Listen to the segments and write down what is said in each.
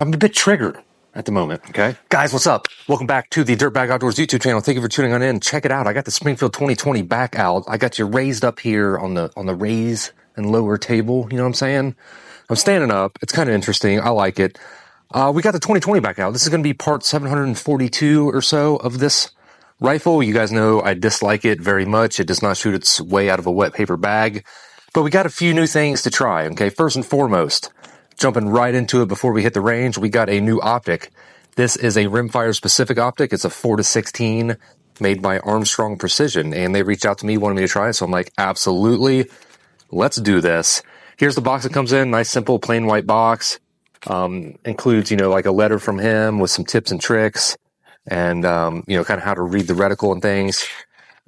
I'm a bit triggered at the moment, okay? Guys, what's up? Welcome back to the Dirtbag Outdoors YouTube channel. Thank you for tuning on in. Check it out. I got the Springfield 2020 back out. I got you raised up here on the raise and lower table. You know what I'm saying? I'm standing up. It's kind of interesting. I like it. We got the 2020 back out. This is going to be part 742 or so of this rifle. You guys know I dislike it very much. It does not shoot its way out of a wet paper bag. But we got a few new things to try, okay? First and foremost, jumping right into it before we hit the range, we got a new optic. This is a Rimfire specific optic. It's a 4-16 made by Armstrong Precision, and they reached out to me, wanted me to try it, so I'm like, absolutely, let's do this. Here's the box it comes in, nice, simple, plain white box. Includes, like a letter from him with some tips and tricks, and, kind of how to read the reticle and things.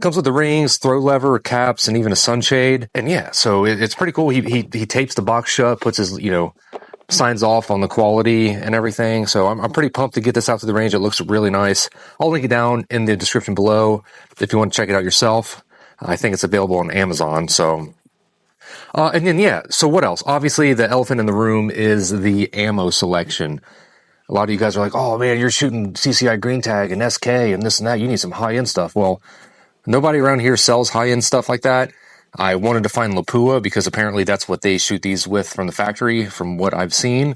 Comes with the rings, throw lever, caps, and even a sunshade. And yeah, so it's pretty cool. He tapes the box shut, puts his, signs off on the quality and everything. So I'm pretty pumped to get this out to the range. It looks really nice. I'll link it down in the description below if you want to check it out yourself. I think it's available on Amazon. So, and then, yeah, so what else? Obviously, the elephant in the room is the ammo selection. A lot of you guys are like, oh man, you're shooting CCI green tag and SK and this and that. You need some high-end stuff. Well, nobody around here sells high-end stuff like that. I wanted to find Lapua because apparently that's what they shoot these with from the factory, from what I've seen.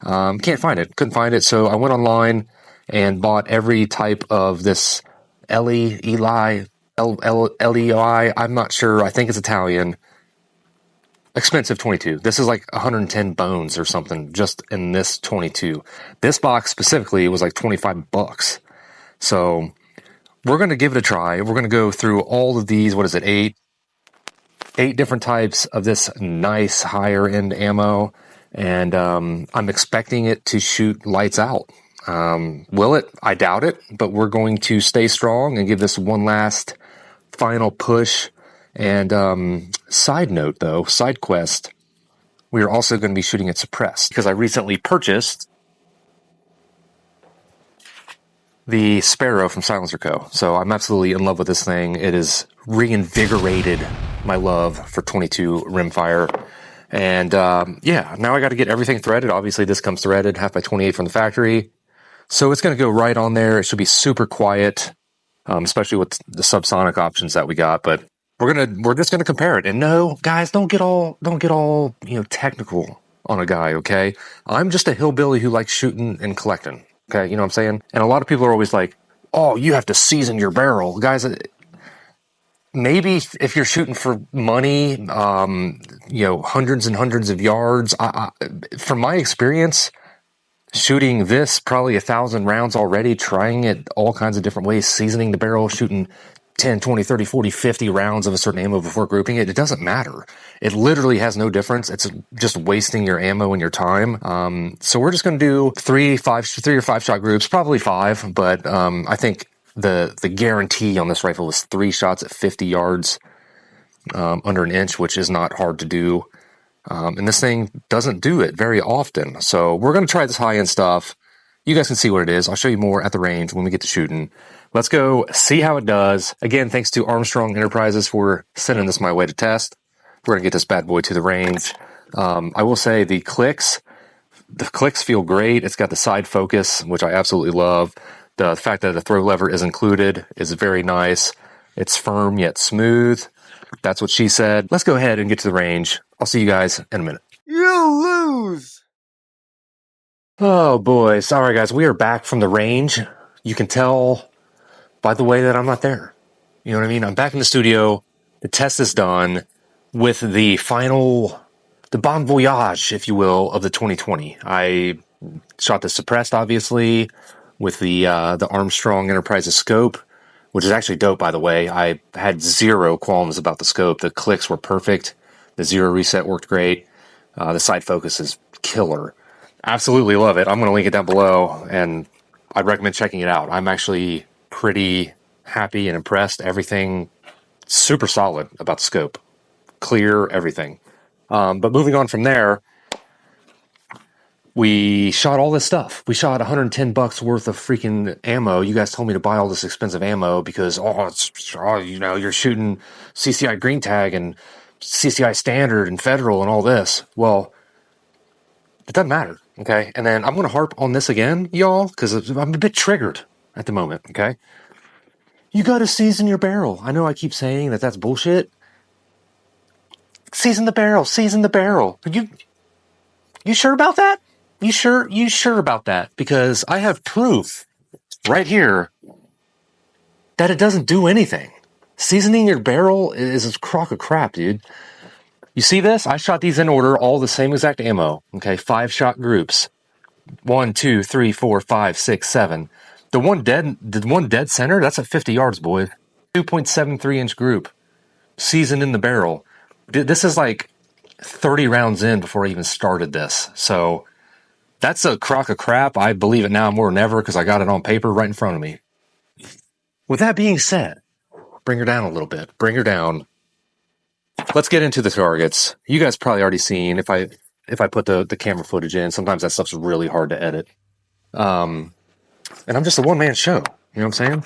Can't find it. Couldn't find it. So I went online and bought every type of this Eli, I'm not sure. I think it's Italian. Expensive 22. This is like 110 bones or something just in this 22. This box specifically was like $25. So we're going to give it a try. We're going to go through all of these. What is it? Eight different types of this nice higher end ammo. And I'm expecting it to shoot lights out. Will it? I doubt it. But we're going to stay strong and give this one last final push. And side note, though, side quest, we are also going to be shooting it suppressed because I recently purchased the Sparrow from Silencer Co. So I'm absolutely in love with this thing. It has reinvigorated my love for 22 Rimfire. And yeah, now I got to get everything threaded. Obviously, this comes threaded, 1/2x28 from the factory. So it's going to go right on there. It should be super quiet, especially with the subsonic options that we got. But we're just gonna compare it. And no, guys, don't get all technical on a guy, okay? I'm just a hillbilly who likes shooting and collecting. Okay, you know what I'm saying? And a lot of people are always like, oh, you have to season your barrel. Guys, maybe if you're shooting for money, hundreds and hundreds of yards, from my experience, shooting this probably 1,000 rounds already, trying it all kinds of different ways, seasoning the barrel, shooting 10, 20, 30, 40, 50 rounds of a certain ammo before grouping it. It doesn't matter. It literally has no difference. It's just wasting your ammo and your time. So we're just going to do 3 or 5 shot groups, probably 5. But I think the guarantee on this rifle is 3 shots at 50 yards under an inch, which is not hard to do. And this thing doesn't do it very often. So we're going to try this high-end stuff. You guys can see what it is. I'll show you more at the range when we get to shooting. Let's go see how it does. Again, thanks to Armstrong Enterprises for sending this my way to test. We're going to get this bad boy to the range. I will say the clicks feel great. It's got the side focus, which I absolutely love. The fact that the throw lever is included is very nice. It's firm yet smooth. That's what she said. Let's go ahead and get to the range. I'll see you guys in a minute. You lose! Oh boy. Sorry guys. We are back from the range. You can tell by the way that I'm not there. You know what I mean? I'm back in the studio. The test is done with the bon voyage, if you will, of the 2020. I shot this suppressed, obviously, with the Armstrong Enterprises scope, which is actually dope, by the way. I had zero qualms about the scope. The clicks were perfect. The zero reset worked great. The side focus is killer. Absolutely love it. I'm going to link it down below, and I'd recommend checking it out. I'm actually pretty happy and impressed. Everything super solid about the scope. Clear, everything. But moving on from there, we shot all this stuff. We shot $110 worth of freaking ammo. You guys told me to buy all this expensive ammo because, you're shooting CCI green tag and CCI standard and federal and all this. Well, it doesn't matter. Okay, and then I'm going to harp on this again, y'all, because I'm a bit triggered at the moment, okay? You got to season your barrel. I know I keep saying that that's bullshit. Season the barrel, season the barrel. You sure about that? You sure about that? Because I have proof right here that it doesn't do anything. Seasoning your barrel is a crock of crap, dude. You see this? I shot these in order, all the same exact ammo. Okay, 5-shot groups. 1, 2, 3, 4, 5, 6, 7. The one dead center, that's at 50 yards, boys. 2.73-inch group. Seasoned in the barrel. This is like 30 rounds in before I even started this. So that's a crock of crap. I believe it now more than ever because I got it on paper right in front of me. With that being said, bring her down a little bit. Bring her down. Let's get into the targets. You guys probably already seen if I put the camera footage in. Sometimes that stuff's really hard to edit. And I'm just a one-man show. You know what I'm saying?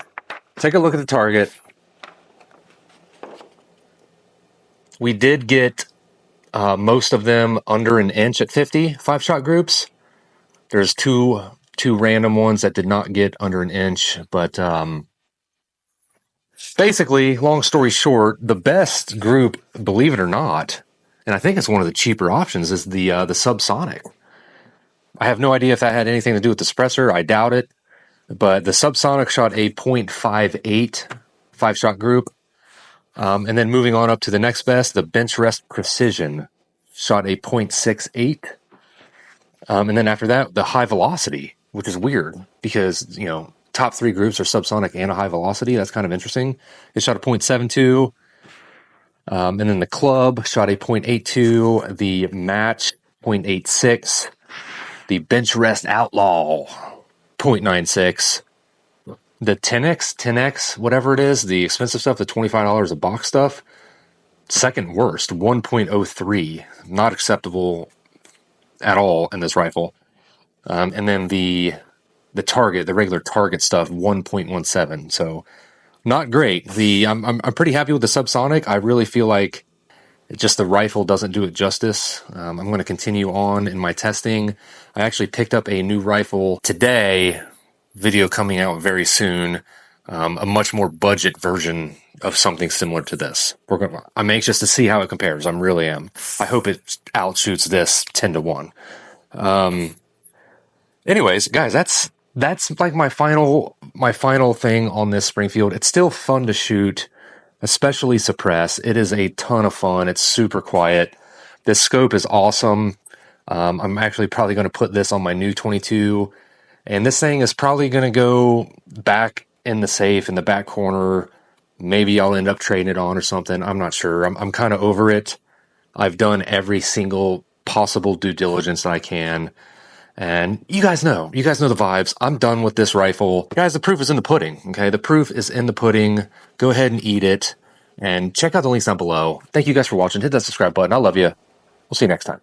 Take a look at the target. We did get most of them under an inch at 50 5-shot groups. There's two random ones that did not get under an inch, but basically, long story short, the best group, believe it or not, and I think it's one of the cheaper options, is the subsonic. I have no idea if that had anything to do with the suppressor. I doubt it, but the subsonic shot a .58 5-shot group. And then moving on up to the next best, the bench rest precision shot a .68. And then after that, the high velocity, which is weird because, top 3 groups are subsonic and a high velocity. That's kind of interesting. It shot a .72. And then the club shot a .82. The match, .86. The bench rest outlaw, .96. The 10X, whatever it is, the expensive stuff, the $25 a box stuff, second worst, 1.03. Not acceptable at all in this rifle. And then the target, the regular target stuff, 1.17. So not great. I'm pretty happy with the subsonic. I really feel like just the rifle doesn't do it justice. I'm going to continue on in my testing. I actually picked up a new rifle today. Video coming out very soon. A much more budget version of something similar to this. I'm anxious to see how it compares. I really am. I hope it outshoots this 10-1. Anyways, guys, that's like my final thing on this Springfield. It's still fun to shoot, especially suppress. It is a ton of fun. It's super quiet. This scope is awesome. I'm actually probably going to put this on my new 22. And this thing is probably going to go back in the safe in the back corner. Maybe I'll end up trading it on or something. I'm not sure. I'm kind of over it. I've done every single possible due diligence that I can. And you guys know the vibes. I'm done with this rifle. Guys, the proof is in the pudding, okay? The proof is in the pudding. Go ahead and eat it. And check out the links down below. Thank you guys for watching. Hit that subscribe button. I love you. We'll see you next time.